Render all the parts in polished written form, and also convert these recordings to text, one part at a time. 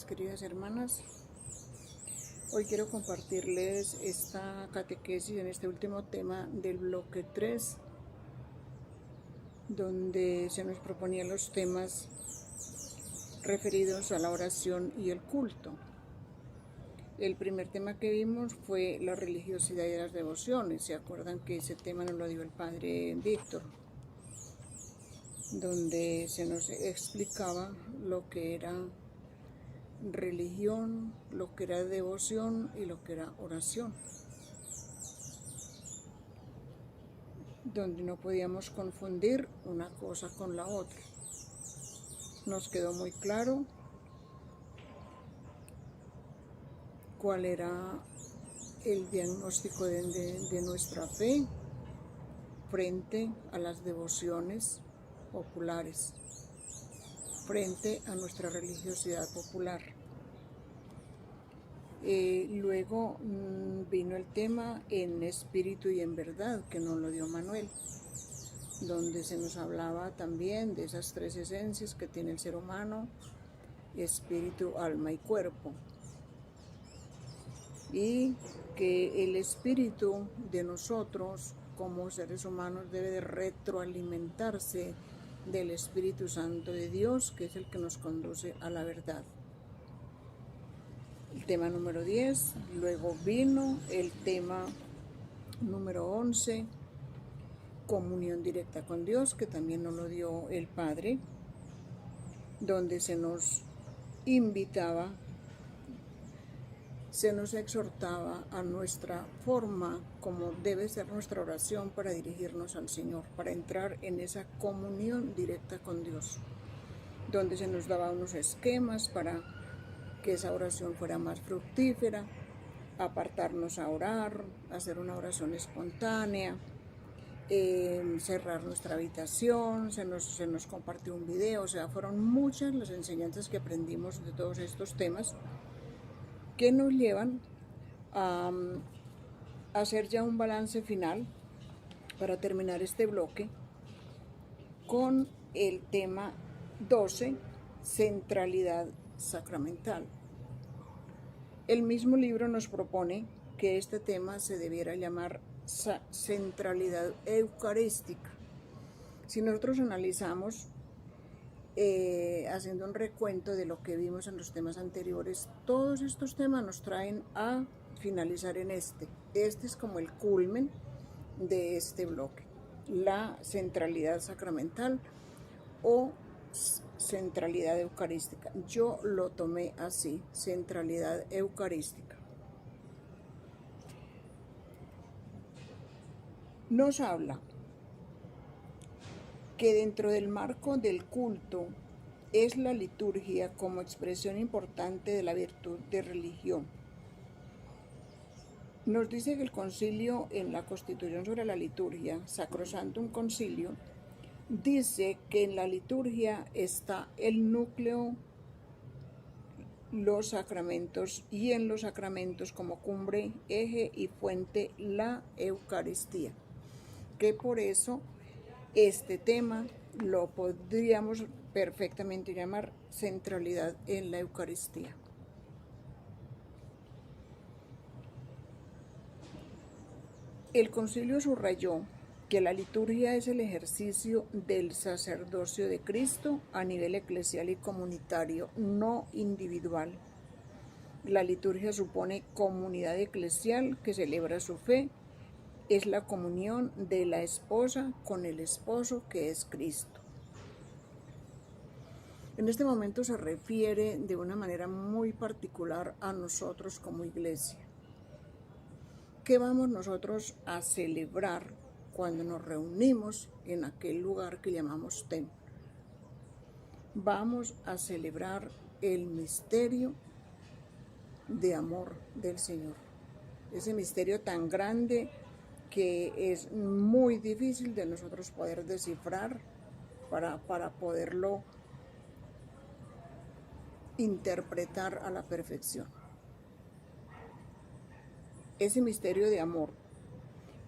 mis queridas hermanas. Hoy quiero compartirles esta catequesis en este último tema del bloque 3, donde se nos proponían los temas referidos a la oración y el culto. El primer tema que vimos fue la religiosidad y las devociones. ¿Se acuerdan que ese tema nos lo dio el padre Víctor? Donde se nos explicaba lo que era religión, lo que era devoción y lo que era oración, donde no podíamos confundir una cosa con la otra. Nos quedó muy claro cuál era el diagnóstico de nuestra fe frente a las devociones populares, frente a nuestra religiosidad popular. Luego vino el tema en espíritu y en verdad, que nos lo dio Manuel, donde se nos hablaba también de esas tres esencias que tiene el ser humano: espíritu, alma y cuerpo, y que el espíritu de nosotros como seres humanos debe de retroalimentarse del Espíritu Santo de Dios, que es el que nos conduce a la verdad. El tema número 10, luego vino el tema número 11, comunión directa con Dios, que también nos lo dio el Padre, donde se nos invitaba, se nos exhortaba a nuestra forma, como debe ser nuestra oración para dirigirnos al Señor, para entrar en esa comunión directa con Dios, donde se nos daba unos esquemas para que esa oración fuera más fructífera: apartarnos a orar, hacer una oración espontánea, cerrar nuestra habitación, se nos compartió un video. O sea, fueron muchas las enseñanzas que aprendimos de todos estos temas, que nos llevan a hacer ya un balance final para terminar este bloque con el tema 12, centralidad sacramental. El mismo libro nos propone que este tema se debiera llamar centralidad eucarística. Si nosotros analizamos, haciendo un recuento de lo que vimos en los temas anteriores, todos estos temas nos traen a finalizar en este. Este es como el culmen de este bloque: la centralidad sacramental o centralidad eucarística. Yo lo tomé así: centralidad eucarística. Nos habla que dentro del marco del culto es la liturgia como expresión importante de la virtud de religión. Nos dice que el concilio, en la Constitución sobre la liturgia, Sacrosanctum Concilio, dice que en la liturgia está el núcleo, los sacramentos, y en los sacramentos como cumbre, eje y fuente la Eucaristía, que por eso este tema lo podríamos perfectamente llamar centralidad en la Eucaristía. El concilio subrayó que la liturgia es el ejercicio del sacerdocio de Cristo a nivel eclesial y comunitario, no individual. La liturgia supone comunidad eclesial que celebra su fe. Es la comunión de la esposa con el esposo, que es Cristo. En este momento se refiere de una manera muy particular a nosotros como iglesia. ¿Qué vamos nosotros a celebrar cuando nos reunimos en aquel lugar que llamamos templo? Vamos a celebrar el misterio de amor del Señor, ese misterio tan grande que es muy difícil de nosotros poder descifrar para poderlo interpretar a la perfección. Ese misterio de amor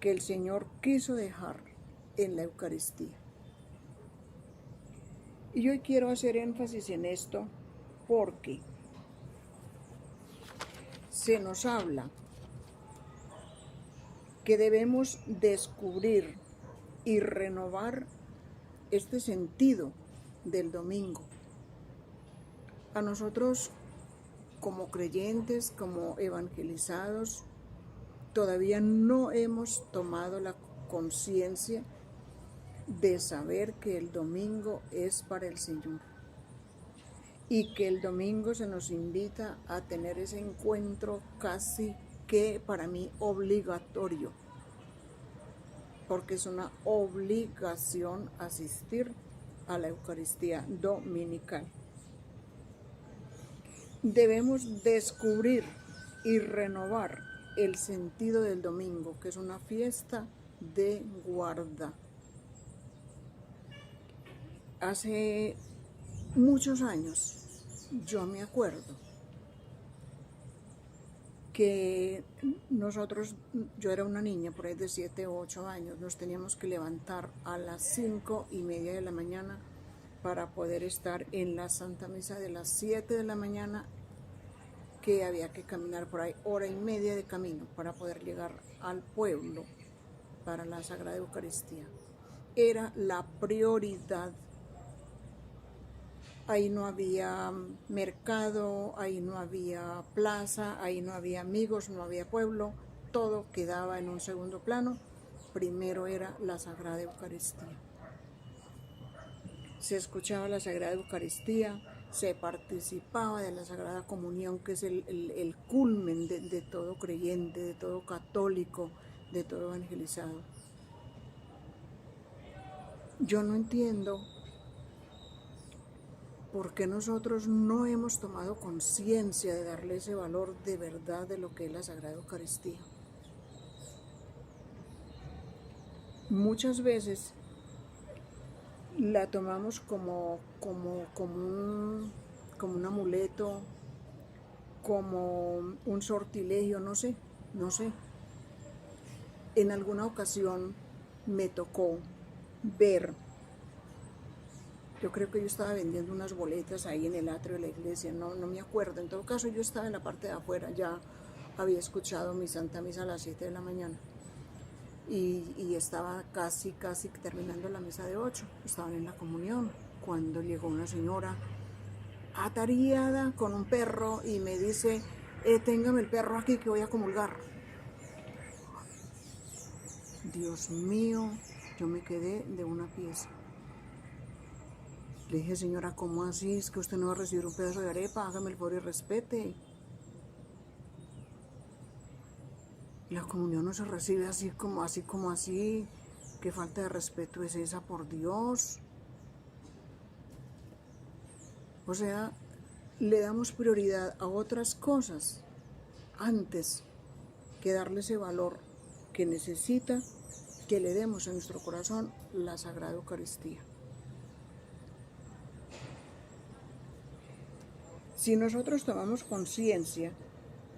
que el Señor quiso dejar en la Eucaristía. Y hoy quiero hacer énfasis en esto porque se nos habla que debemos descubrir y renovar este sentido del domingo. A nosotros, como creyentes, como evangelizados, todavía no hemos tomado la conciencia de saber que el domingo es para el Señor y que el domingo se nos invita a tener ese encuentro casi que para mí obligatorio, porque es una obligación asistir a la Eucaristía dominical. Debemos descubrir y renovar el sentido del domingo, que es una fiesta de guarda. Hace muchos años, yo me acuerdo que nosotros, yo era una niña por ahí de 7 o 8 años, nos teníamos que levantar a las 5:30 de la mañana para poder estar en la Santa Misa de las 7 de la mañana, que había que caminar por ahí 1:30 de camino para poder llegar al pueblo para la Sagrada Eucaristía. Era la prioridad. Ahí no había mercado, ahí no había plaza, ahí no había amigos, no había pueblo, todo quedaba en un segundo plano. Primero era la Sagrada Eucaristía. Se escuchaba la Sagrada Eucaristía, se participaba de la Sagrada Comunión, que es el culmen de todo creyente, de todo católico, de todo evangelizado. Yo no entiendo por qué nosotros no hemos tomado conciencia de darle ese valor de verdad de lo que es la Sagrada Eucaristía. Muchas veces la tomamos como un amuleto, como un sortilegio, no sé. En alguna ocasión me tocó ver, yo creo que yo estaba vendiendo unas boletas ahí en el atrio de la iglesia, no me acuerdo. En todo caso, yo estaba en la parte de afuera, ya había escuchado mi Santa Misa a las 7 de la mañana. Y estaba casi terminando la misa de 8, estaban en la comunión, cuando llegó una señora atareada con un perro y me dice, téngame el perro aquí que voy a comulgar. Dios mío, yo me quedé de una pieza. Le dije, señora, ¿cómo así? ¿Es que usted no va a recibir un pedazo de arepa? Hágame el favor y respete. La comunión no se recibe así como así. ¿Qué falta de respeto es esa, por Dios? O sea, le damos prioridad a otras cosas antes que darle ese valor que necesita que le demos en nuestro corazón la Sagrada Eucaristía. Si nosotros tomamos conciencia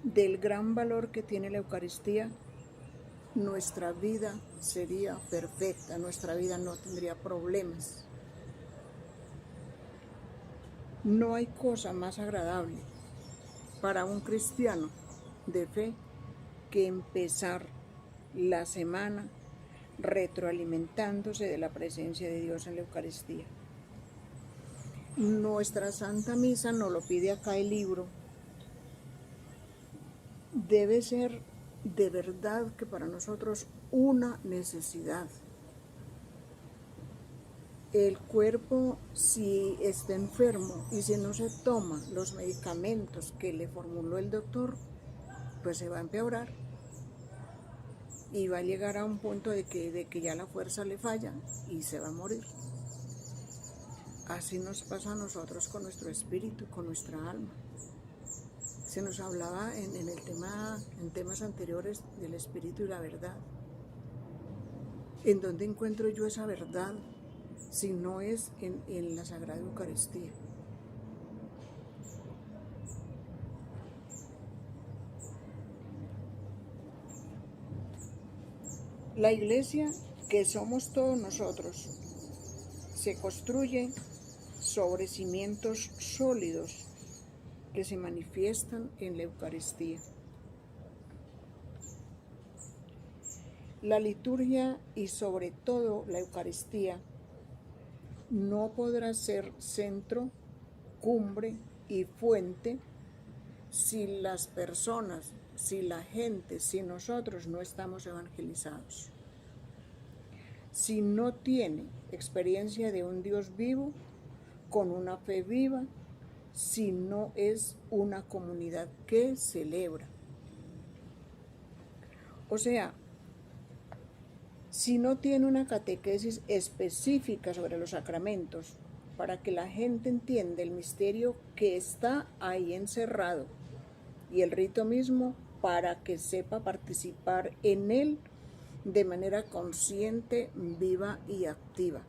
del gran valor que tiene la Eucaristía, nuestra vida sería perfecta, nuestra vida no tendría problemas. No hay cosa más agradable para un cristiano de fe que empezar la semana retroalimentándose de la presencia de Dios en la Eucaristía. Nuestra Santa Misa nos lo pide acá el libro. Debe ser de verdad que para nosotros una necesidad. El cuerpo, si está enfermo y si no se toma los medicamentos que le formuló el doctor, pues se va a empeorar y va a llegar a un punto de que ya la fuerza le falla y se va a morir. Así nos pasa a nosotros con nuestro espíritu, con nuestra alma. Se nos hablaba en temas anteriores del espíritu y la verdad. ¿En dónde encuentro yo esa verdad si no es en la Sagrada Eucaristía? La iglesia, que somos todos nosotros, se construye sobre cimientos sólidos que se manifiestan en la Eucaristía. La liturgia y sobre todo la Eucaristía no podrá ser centro, cumbre y fuente si las personas, si la gente, si nosotros no estamos evangelizados. Si no tiene experiencia de un Dios vivo, con una fe viva, si no es una comunidad que celebra. O sea, si no tiene una catequesis específica sobre los sacramentos, para que la gente entienda el misterio que está ahí encerrado, y el rito mismo para que sepa participar en él de manera consciente, viva y activa.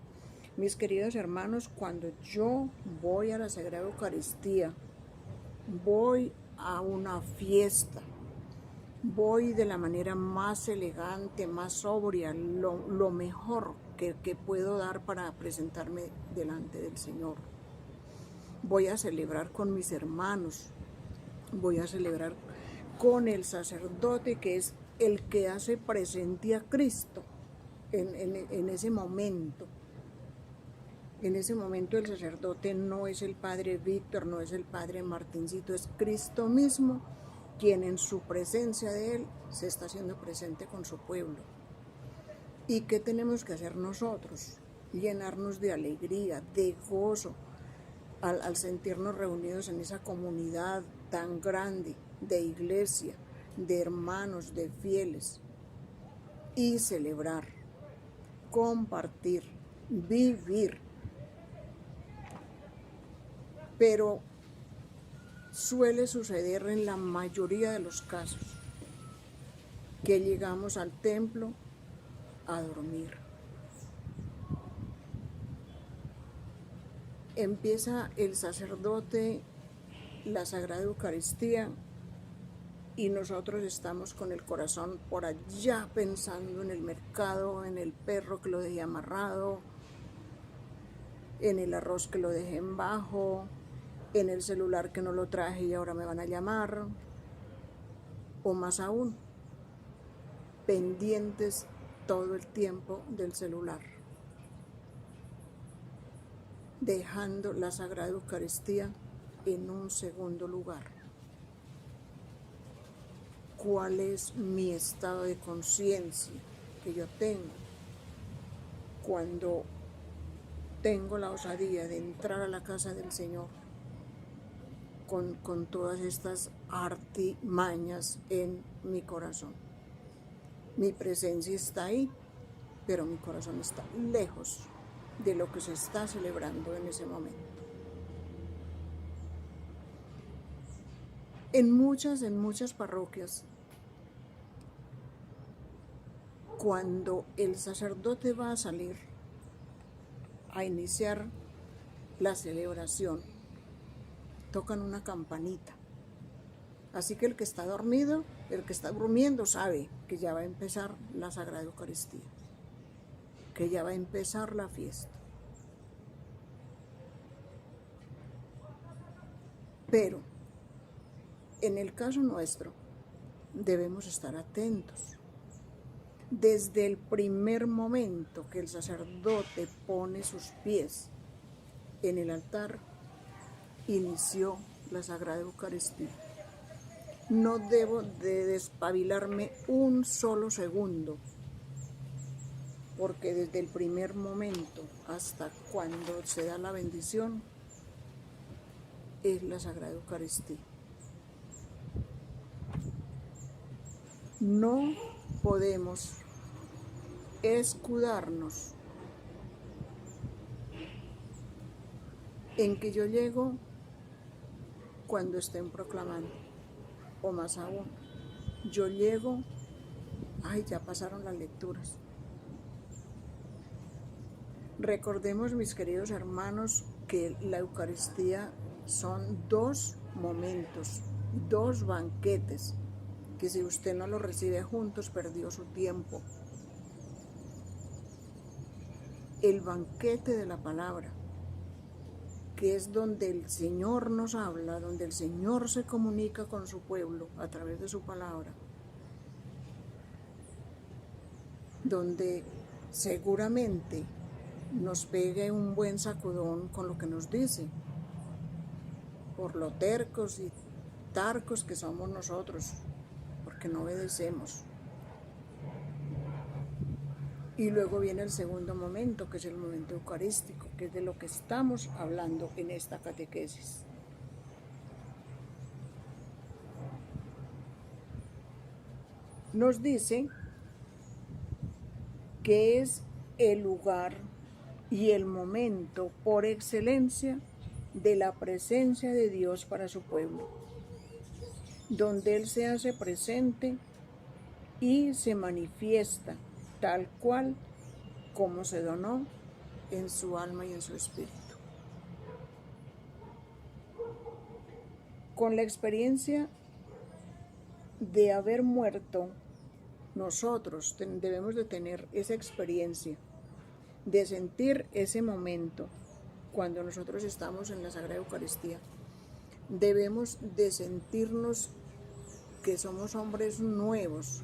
Mis queridos hermanos, cuando yo voy a la Sagrada Eucaristía, voy a una fiesta, voy de la manera más elegante, más sobria, lo mejor que puedo dar para presentarme delante del Señor. Voy a celebrar con mis hermanos, voy a celebrar con el sacerdote, que es el que hace presente a Cristo en ese momento. En ese momento el sacerdote no es el padre Víctor, no es el padre Martincito, es Cristo mismo, quien en su presencia de él se está haciendo presente con su pueblo. ¿Y qué tenemos que hacer nosotros? Llenarnos de alegría, de gozo, al sentirnos reunidos en esa comunidad tan grande de iglesia, de hermanos, de fieles, y celebrar, compartir, vivir. Pero suele suceder en la mayoría de los casos que llegamos al templo a dormir. Empieza el sacerdote la Sagrada Eucaristía y nosotros estamos con el corazón por allá pensando en el mercado, en el perro que lo dejé amarrado, en el arroz que lo dejé en bajo, en el celular que no lo traje y ahora me van a llamar, o más aún, pendientes todo el tiempo del celular, dejando la Sagrada Eucaristía en un segundo lugar. ¿Cuál es mi estado de conciencia que yo tengo cuando tengo la osadía de entrar a la casa del Señor con todas estas artimañas en mi corazón? Mi presencia está ahí, pero mi corazón está lejos de lo que se está celebrando en ese momento. En muchas parroquias, cuando el sacerdote va a salir a iniciar la celebración, tocan una campanita. Así que el que está dormido, el que está durmiendo, sabe que ya va a empezar la Sagrada Eucaristía, que ya va a empezar la fiesta. Pero en el caso nuestro debemos estar atentos. Desde el primer momento que el sacerdote pone sus pies en el altar, inició la Sagrada Eucaristía. No debo de despabilarme un solo segundo, porque desde el primer momento hasta cuando se da la bendición, es la Sagrada Eucaristía. No podemos escudarnos en que yo llego cuando estén proclamando, o más aún, yo llego, ya pasaron las lecturas. Recordemos, mis queridos hermanos, que la Eucaristía son dos momentos, dos banquetes, que si usted no los recibe juntos, perdió su tiempo. El banquete de la palabra, que es donde el Señor nos habla, donde el Señor se comunica con su pueblo a través de su palabra. donde seguramente nos pegue un buen sacudón con lo que nos dice, por lo tercos y tarcos que somos nosotros, porque no obedecemos. Y luego viene el segundo momento, que es el momento eucarístico, que es de lo que estamos hablando en esta catequesis. Nos dice que es el lugar y el momento por excelencia de la presencia de Dios para su pueblo, donde Él se hace presente y se manifiesta tal cual como se donó en su alma y en su espíritu. Con la experiencia de haber muerto, nosotros debemos de tener esa experiencia, de sentir ese momento cuando nosotros estamos en la Sagrada Eucaristía. Debemos de sentirnos que somos hombres nuevos,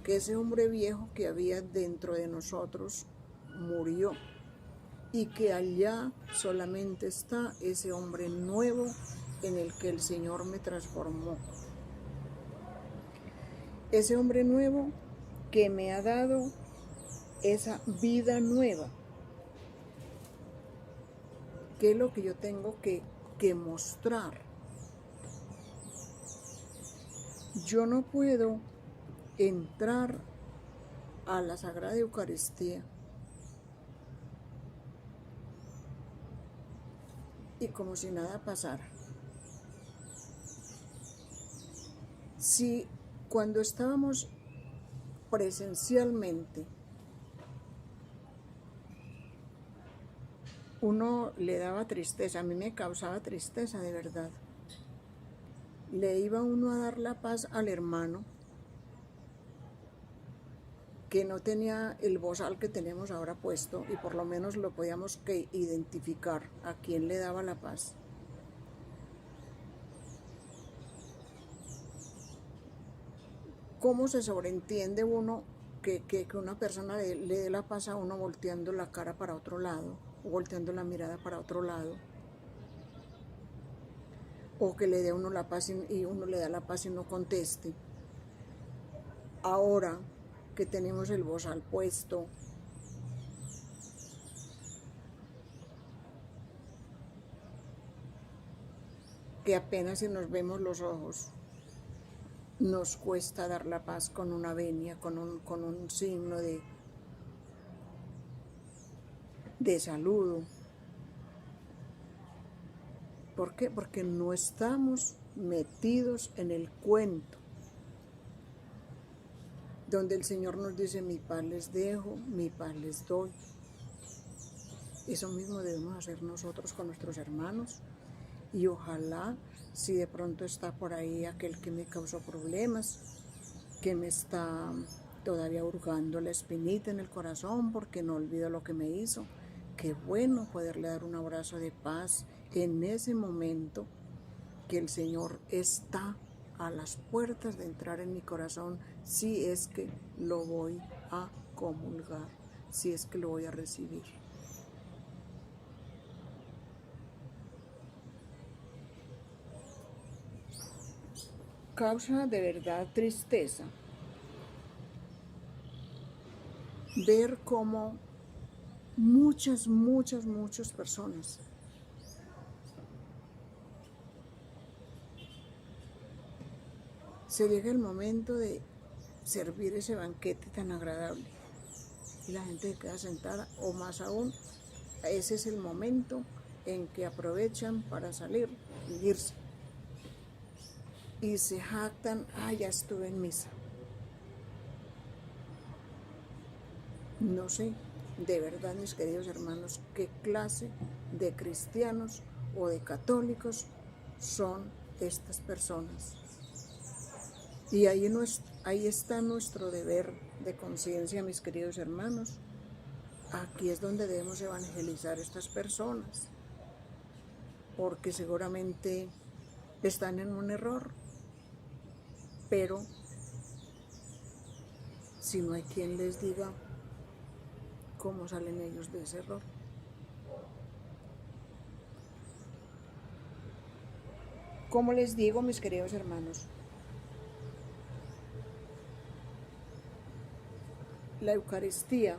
que ese hombre viejo que había dentro de nosotros murió y que allá solamente está ese hombre nuevo en el que el Señor me transformó. Ese hombre nuevo que me ha dado esa vida nueva. ¿Qué es lo que yo tengo que mostrar? Yo no puedo entrar a la Sagrada Eucaristía y como si nada pasara. Si cuando estábamos presencialmente uno le daba tristeza, a mí me causaba tristeza de verdad. Le iba uno a dar la paz al hermano que no tenía el bozal que tenemos ahora puesto y por lo menos lo podíamos identificar a quién le daba la paz. ¿Cómo se sobreentiende uno que una persona le dé la paz a uno volteando la cara para otro lado o volteando la mirada para otro lado? O que le dé uno la paz y uno le da la paz y no conteste. Ahora que tenemos el bozal puesto, que apenas si nos vemos los ojos, nos cuesta dar la paz con una venia, con un signo de saludo. ¿Por qué? Porque no estamos metidos en el cuento donde el Señor nos dice: mi paz les dejo, mi paz les doy. Eso mismo debemos hacer nosotros con nuestros hermanos. Y ojalá, si de pronto está por ahí aquel que me causó problemas, que me está todavía hurgando la espinita en el corazón porque no olvido lo que me hizo, qué bueno poderle dar un abrazo de paz en ese momento que el Señor está a las puertas de entrar en mi corazón, si es que lo voy a comulgar, si es que lo voy a recibir. Causa de verdad tristeza ver cómo muchas personas se llega el momento de servir ese banquete tan agradable y la gente se queda sentada, o más aún, ese es el momento en que aprovechan para salir y irse. Y se jactan: ya estuve en misa. No sé, de verdad, mis queridos hermanos, qué clase de cristianos o de católicos son estas personas. Y ahí está nuestro deber de conciencia, mis queridos hermanos. Aquí es donde debemos evangelizar a estas personas, porque seguramente están en un error, pero si no hay quien les diga cómo salen ellos de ese error? Como les digo, mis queridos hermanos, la Eucaristía,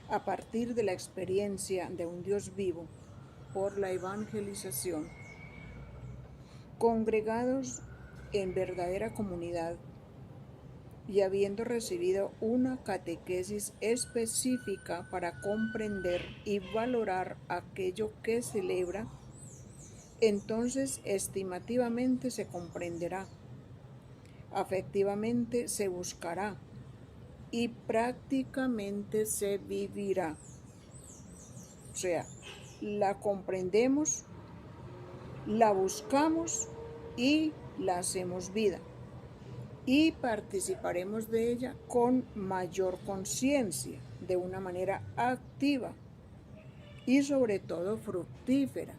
a partir de la experiencia de un Dios vivo por la evangelización, congregados en verdadera comunidad y habiendo recibido una catequesis específica para comprender y valorar aquello que celebra, entonces estimativamente se comprenderá, afectivamente se buscará y prácticamente se vivirá. O sea, la comprendemos, la buscamos y la hacemos vida. Y participaremos de ella con mayor conciencia, de una manera activa y sobre todo fructífera.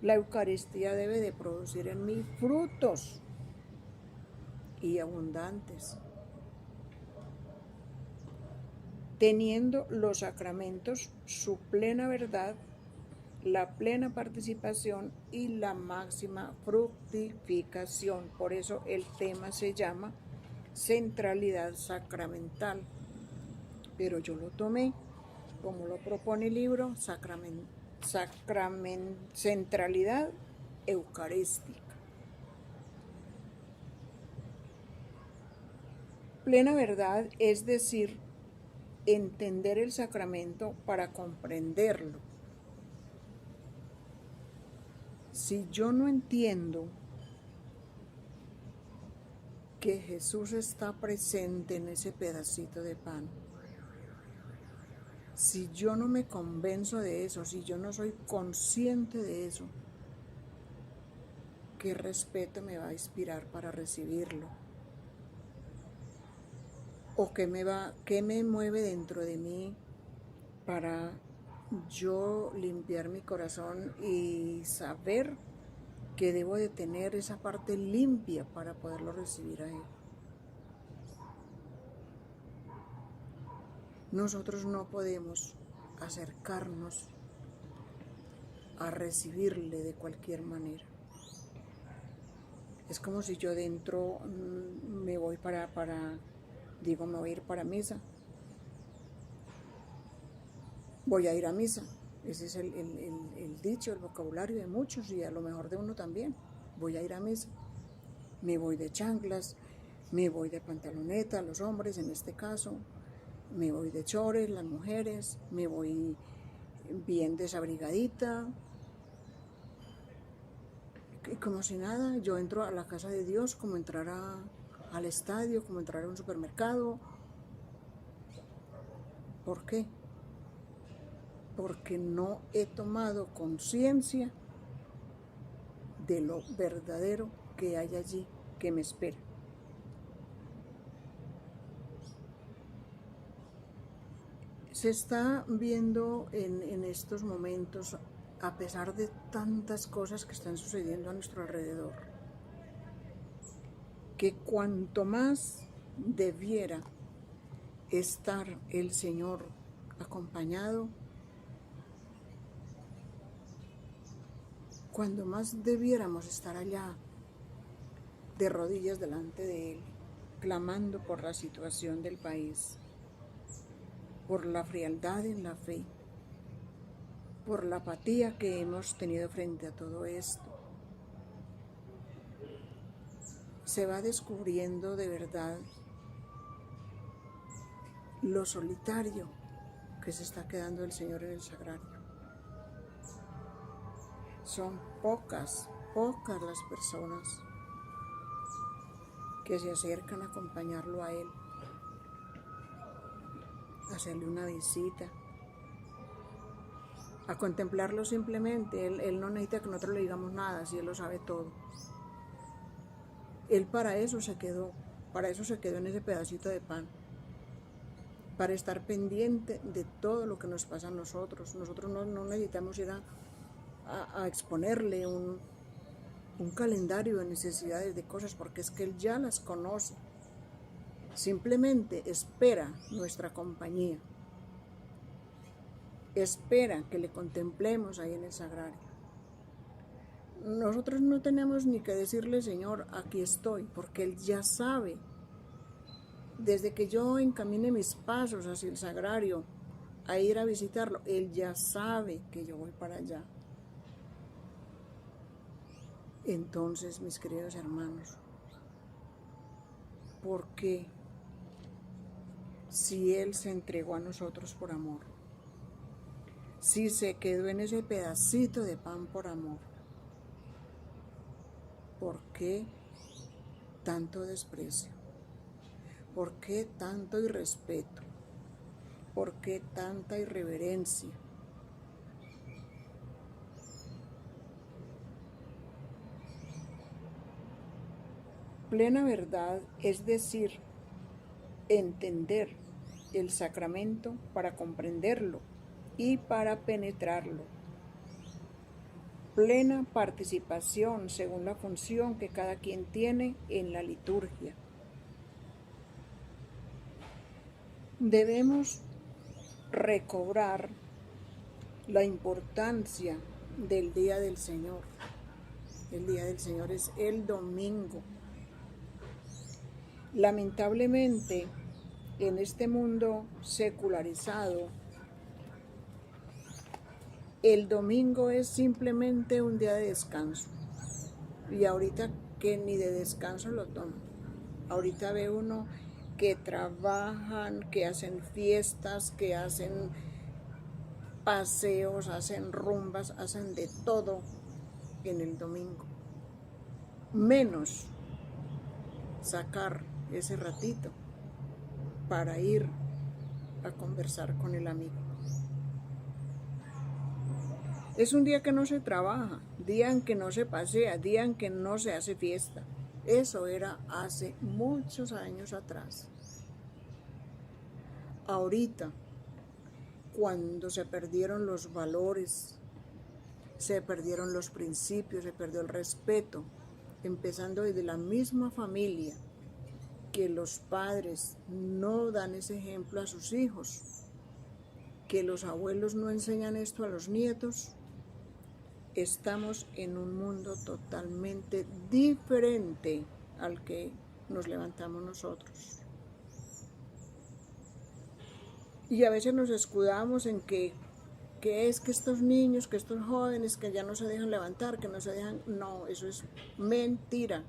La Eucaristía debe de producir en mí frutos y abundantes, teniendo los sacramentos su plena verdad, la plena participación y la máxima fructificación. Por eso el tema se llama centralidad sacramental, pero yo lo tomé como lo propone el libro, centralidad eucarística. Plena verdad, es decir, entender el sacramento para comprenderlo. Si yo no entiendo que Jesús está presente en ese pedacito de pan, si yo no me convenzo de eso, si yo no soy consciente de eso, ¿qué respeto me va a inspirar para recibirlo? ¿O qué me mueve dentro de mí para yo limpiar mi corazón y saber que debo de tener esa parte limpia para poderlo recibir a Él? Nosotros no podemos acercarnos a recibirle de cualquier manera. Es como si yo dentro me voy me voy a ir para misa. Voy a ir a misa. Ese es el dicho, el vocabulario de muchos y a lo mejor de uno también. Voy a ir a misa. Me voy de chanclas, me voy de pantaloneta, los hombres en este caso, me voy de chores, las mujeres, me voy bien desabrigadita. Y como si nada, yo entro a la casa de Dios como entrar al estadio, como entrar a un supermercado. ¿Por qué? Porque no he tomado conciencia de lo verdadero que hay allí, que me espera. Se está viendo en estos momentos, a pesar de tantas cosas que están sucediendo a nuestro alrededor, que cuanto más debiera estar el Señor acompañado, cuando más debiéramos estar allá de rodillas delante de Él, clamando por la situación del país, por la frialdad en la fe, por la apatía que hemos tenido frente a todo esto. Se va descubriendo de verdad lo solitario que se está quedando el Señor en el sagrario. Son pocas las personas que se acercan a acompañarlo a Él, a hacerle una visita, a contemplarlo simplemente. Él no necesita que nosotros le digamos nada, si Él lo sabe todo. Él para eso se quedó en ese pedacito de pan, para estar pendiente de todo lo que nos pasa a nosotros. Nosotros no necesitamos ir a exponerle un calendario de necesidades de cosas, porque es que Él ya las conoce. Simplemente espera nuestra compañía. Espera que le contemplemos ahí en el sagrario. Nosotros no tenemos ni que decirle, Señor, aquí estoy, porque Él ya sabe. Desde que yo encamine mis pasos hacia el sagrario, a ir a visitarlo, Él ya sabe que yo voy para allá. Entonces, mis queridos hermanos, ¿por qué? Si Él se entregó a nosotros por amor, si se quedó en ese pedacito de pan por amor, ¿por qué tanto desprecio? ¿Por qué tanto irrespeto? ¿Por qué tanta irreverencia? Plena verdad es decir, entender el sacramento para comprenderlo y para penetrarlo. Plena participación según la función que cada quien tiene en la liturgia. Debemos recobrar la importancia del Día del Señor. El Día del Señor es el domingo. Lamentablemente, en este mundo secularizado, el domingo es simplemente un día de descanso. Y ahorita que ni de descanso lo toman. Ahorita ve uno que trabajan, que hacen fiestas, que hacen paseos, hacen rumbas, hacen de todo en el domingo. Menos sacar ese ratito para ir a conversar con el amigo. Es un día que no se trabaja, día en que no se pasea, día en que no se hace fiesta. Eso era hace muchos años atrás. Ahorita, cuando se perdieron los valores, se perdieron los principios, se perdió el respeto, empezando desde la misma familia, que los padres no dan ese ejemplo a sus hijos, que los abuelos no enseñan esto a los nietos, estamos en un mundo totalmente diferente al que nos levantamos nosotros. Y a veces nos escudamos en que es que estos niños, que estos jóvenes que ya no se dejan levantar, que no se dejan... No, eso es mentira.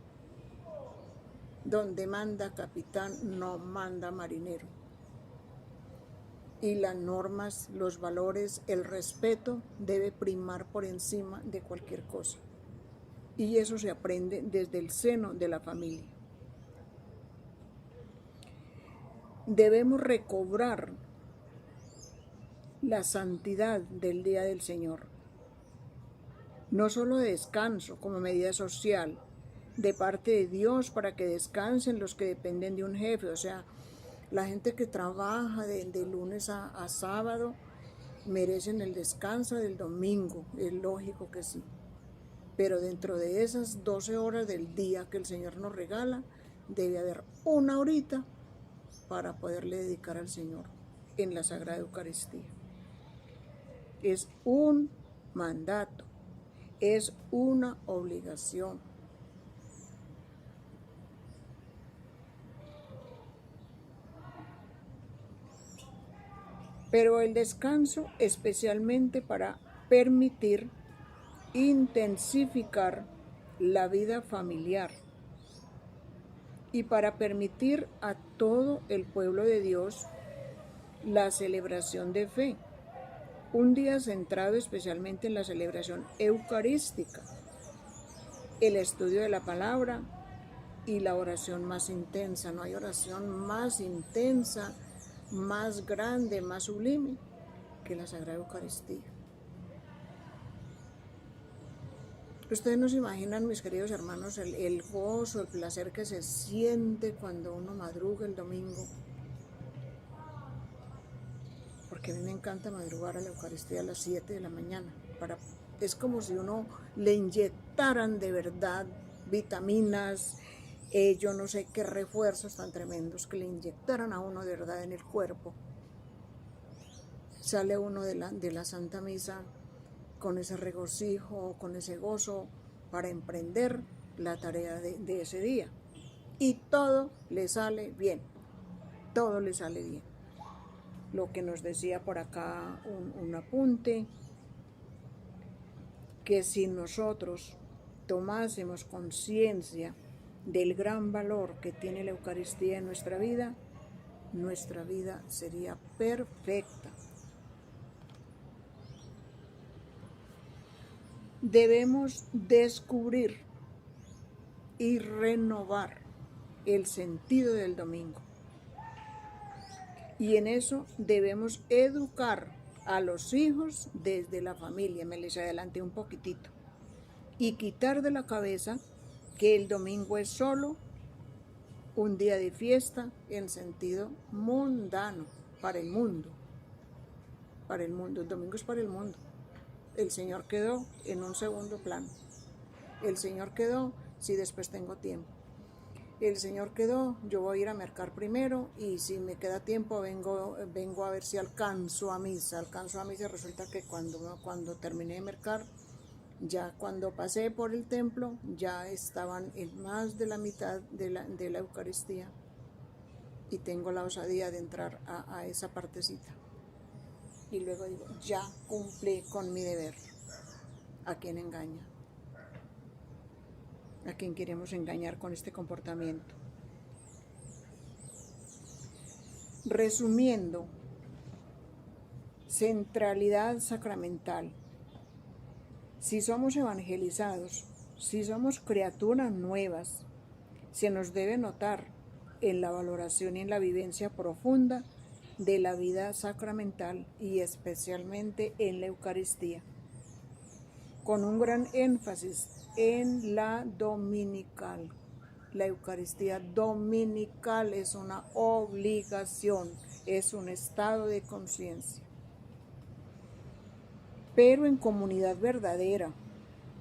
Donde manda capitán, no manda marinero. Y las normas, los valores, el respeto debe primar por encima de cualquier cosa. Y eso se aprende desde el seno de la familia. Debemos recobrar la santidad del Día del Señor. No solo de descanso como medida social, de parte de Dios para que descansen los que dependen de un jefe, o sea, la gente que trabaja de lunes a sábado merecen el descanso del domingo, es lógico que sí. Pero dentro de esas 12 horas del día que el Señor nos regala, debe haber una horita para poderle dedicar al Señor en la Sagrada Eucaristía. Es un mandato, es una obligación. Pero el descanso especialmente para permitir intensificar la vida familiar y para permitir a todo el pueblo de Dios la celebración de fe. Un día centrado especialmente en la celebración eucarística, el estudio de la palabra y la oración más intensa. No hay oración más intensa, más grande, más sublime que la Sagrada Eucaristía. Ustedes no se imaginan, mis queridos hermanos, el gozo, el placer que se siente cuando uno madruga el domingo. Porque a mí me encanta madrugar a la Eucaristía a las 7 de la mañana para Es como si uno le inyectaran de verdad vitaminas, yo no sé qué refuerzos tan tremendos, que le inyectaran a uno de verdad en el cuerpo. Sale uno de la Santa Misa con ese regocijo, con ese gozo para emprender la tarea de ese día. Y todo le sale bien, todo le sale bien. Lo que nos decía por acá un apunte, que si nosotros tomásemos conciencia del gran valor que tiene la Eucaristía en nuestra vida sería perfecta. Debemos descubrir y renovar el sentido del domingo. Y en eso debemos educar a los hijos desde la familia. Me les adelanté un poquitito. Y quitar de la cabeza que el domingo es solo un día de fiesta en sentido mundano, para el mundo. Para el mundo, el domingo es para el mundo. El Señor quedó en un segundo plano. El Señor quedó si después tengo tiempo. El Señor quedó, yo voy a ir a mercar primero y si me queda tiempo vengo a ver si alcanzo a misa. Resulta que cuando terminé de mercar, ya cuando pasé por el templo, ya estaban en más de la mitad de la Eucaristía y tengo la osadía de entrar a esa partecita. Y luego digo, ya cumplí con mi deber. ¿A quién engaña? ¿A quién queremos engañar con este comportamiento? Resumiendo, centralidad sacramental. Si somos evangelizados, si somos criaturas nuevas, se nos debe notar en la valoración y en la vivencia profunda de la vida sacramental y especialmente en la Eucaristía, con un gran énfasis en la dominical. La Eucaristía dominical es una obligación, es un estado de conciencia, pero en comunidad verdadera,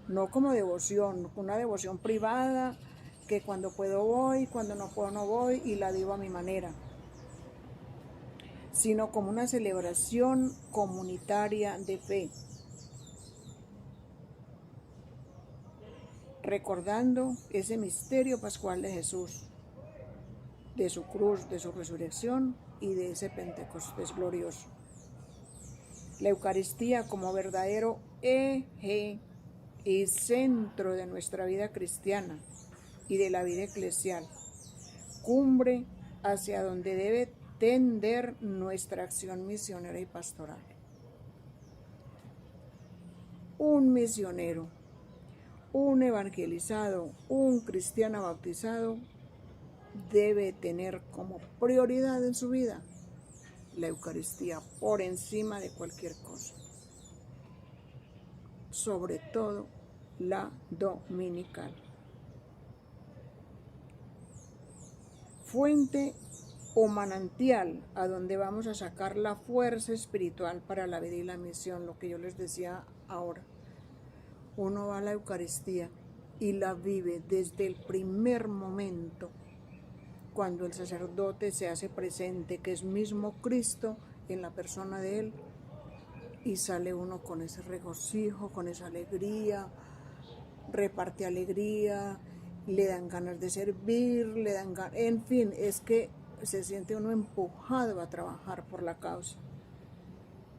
no como devoción, una devoción privada que cuando puedo voy, cuando no puedo no voy y la vivo a mi manera, sino como una celebración comunitaria de fe, recordando ese misterio pascual de Jesús, de su cruz, de su resurrección y de ese Pentecostés glorioso. La Eucaristía como verdadero eje y centro de nuestra vida cristiana y de la vida eclesial, cumbre hacia donde debe tender nuestra acción misionera y pastoral. Un misionero, un evangelizado, un cristiano bautizado debe tener como prioridad en su vida la Eucaristía por encima de cualquier cosa, sobre todo la dominical. Fuente o manantial a donde vamos a sacar la fuerza espiritual para la vida y la misión, lo que yo les decía ahora. Uno va a la Eucaristía y la vive desde el primer momento, cuando el sacerdote se hace presente, que es mismo Cristo en la persona de él, y sale uno con ese regocijo, con esa alegría, reparte alegría, le dan ganas de servir, en fin, es que se siente uno empujado a trabajar por la causa,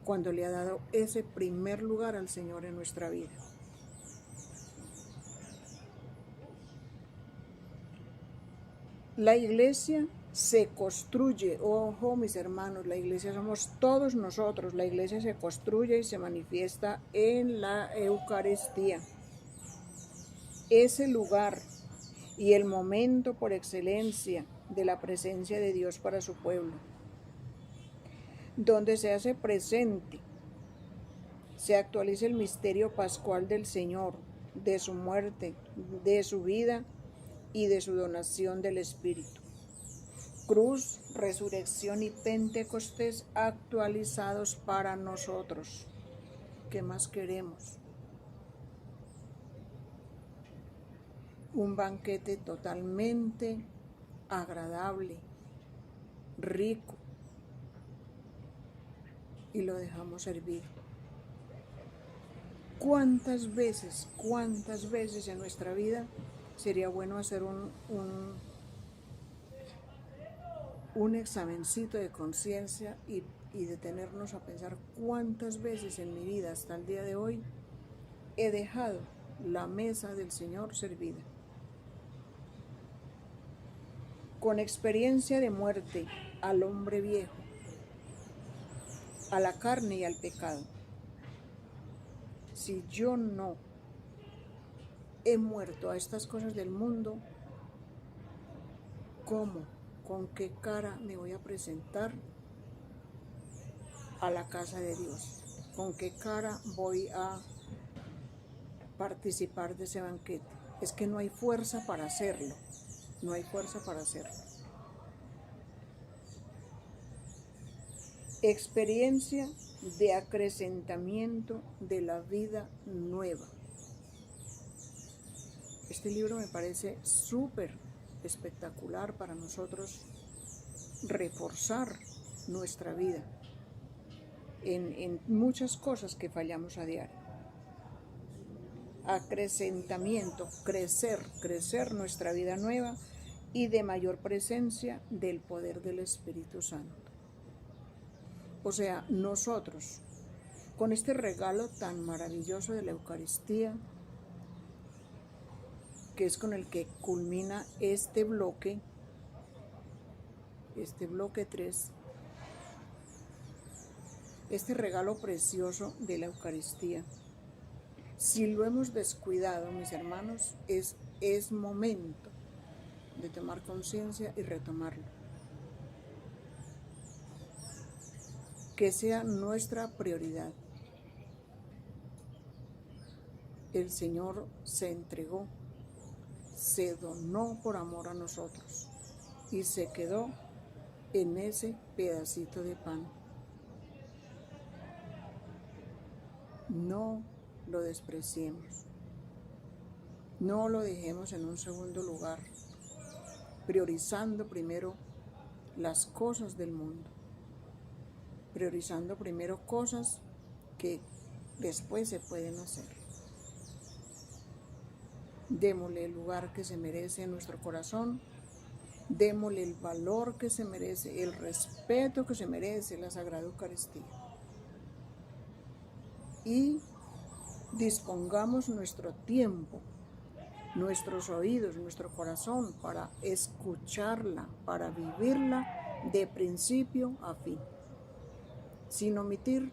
cuando le ha dado ese primer lugar al Señor en nuestra vida. La iglesia se construye, ojo mis hermanos, la iglesia somos todos nosotros, la iglesia se construye y se manifiesta en la Eucaristía. Ese lugar y el momento por excelencia de la presencia de Dios para su pueblo, donde se hace presente, se actualiza el misterio pascual del Señor, de su muerte, de su vida y de su donación del Espíritu. Cruz, resurrección y Pentecostés actualizados para nosotros. ¿Qué más queremos? un banquete totalmente agradable, rico, y lo dejamos servir. ¿Cuántas veces en nuestra vida sería bueno hacer un examencito de conciencia y detenernos a pensar cuántas veces en mi vida hasta el día de hoy he dejado la mesa del Señor servida? Con experiencia de muerte al hombre viejo, a la carne y al pecado. Si yo no he muerto a estas cosas del mundo, ¿cómo? ¿Con qué cara me voy a presentar a la casa de Dios? ¿Con qué cara voy a participar de ese banquete? Es que no hay fuerza para hacerlo, no hay fuerza para hacerlo. Experiencia de acrecentamiento de la vida nueva. Este libro me parece súper espectacular para nosotros reforzar nuestra vida en muchas cosas que fallamos a diario. Acrecentamiento, crecer nuestra vida nueva y de mayor presencia del poder del Espíritu Santo. O sea, nosotros, con este regalo tan maravilloso de la Eucaristía, que es con el que culmina este bloque 3, este regalo precioso de la Eucaristía. Si lo hemos descuidado, mis hermanos, es momento de tomar conciencia y retomarlo. Que sea nuestra prioridad. El Señor se entregó, se donó por amor a nosotros y se quedó en ese pedacito de pan. No lo despreciemos, no lo dejemos en un segundo lugar, priorizando primero las cosas del mundo, priorizando primero cosas que después se pueden hacer. Démosle el lugar que se merece en nuestro corazón, démosle el valor que se merece, el respeto que se merece la Sagrada Eucaristía. Y dispongamos nuestro tiempo, nuestros oídos, nuestro corazón para escucharla, para vivirla de principio a fin, sin omitir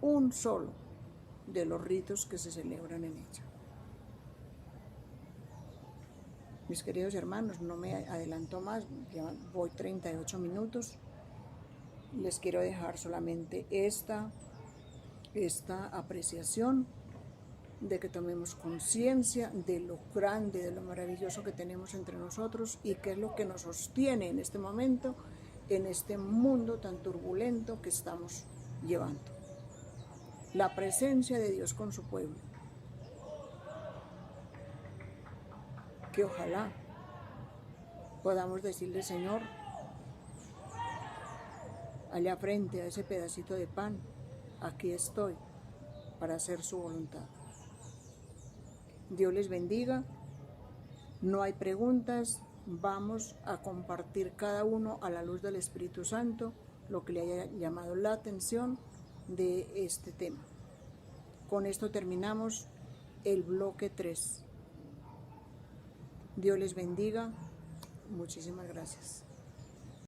un solo de los ritos que se celebran en ella. Mis queridos hermanos, no me adelanto más, ya voy 38 minutos. Les quiero dejar solamente esta apreciación de que tomemos conciencia de lo grande, de lo maravilloso que tenemos entre nosotros y que es lo que nos sostiene en este momento, en este mundo tan turbulento que estamos llevando. La presencia de Dios con su pueblo. Que ojalá podamos decirle, Señor, allá frente a ese pedacito de pan, aquí estoy para hacer su voluntad. Dios les bendiga. No hay preguntas. Vamos a compartir cada uno a la luz del Espíritu Santo lo que le haya llamado la atención de este tema. Con esto terminamos el bloque 3. Dios les bendiga. Muchísimas gracias.